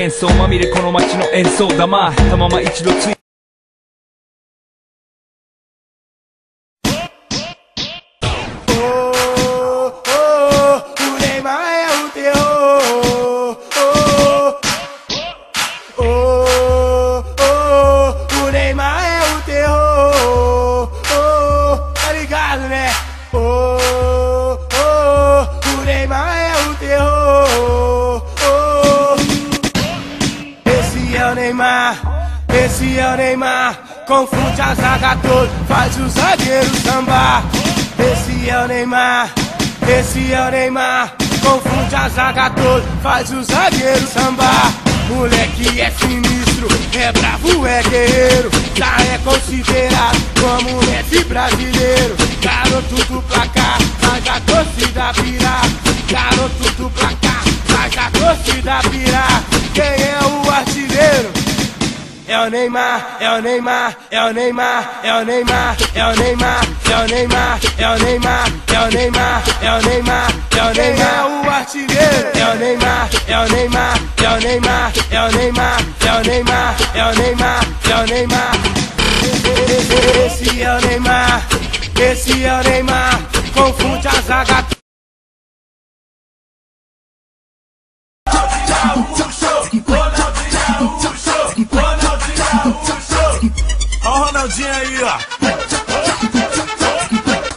喧騒まみれこの街の演奏玉たまま一度ついEsse é o Neymar, confunde a zaga toda, faz o zagueiro sambar. Esse é o Neymar, esse é o Neymar, confunde a zaga toda, faz o zagueiro sambar. Moleque é sinistro, é bravo, é guerreiro, já é considerado como o Messi brasileiro. Garoto do placar, faz a torcida virar. Garoto do placar, faz a torcida virar. Quem é o artilheiro? É o Neymar, é o Neymar, é o Neymar, é o Neymar, é o Neymar, é o Neymar, é o Neymar, é o Neymar, é o Neymar, é o Neymar, o artilheiro. É o Neymar, é o Neymar, é o Neymar, é o Neymar, é o Neymar, é o Neymar, é o Neymar. Esse é o Neymar, esse é o Neymar, confunde a zaga. Ó o Ronaldinho aí, ó.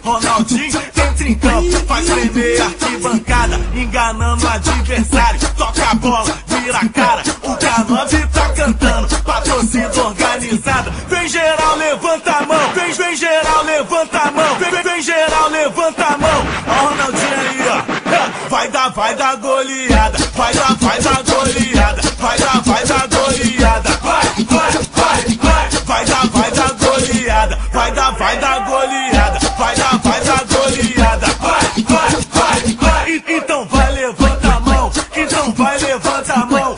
Ronaldinho entra em campo, faz tremer arquibancada, enganando o adversário, toca a bola, vira a cara. O K9 tá cantando pra torcida organizada. Vem geral, levanta a mão. Vem geral, levanta a mão. Vem geral, levanta a mão. Ó o Ronaldinho aí, ó. Vai dar goleada. Vai dar goleada. Vai dar goleada. Vai dar goleada. Vai dar goleada. Vai dar goleada. Então vai, levanta a mão. Então vai, levanta a mão.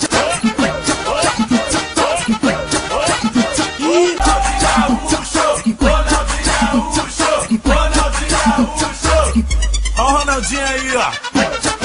Ó o Ronaldinho aí, ó.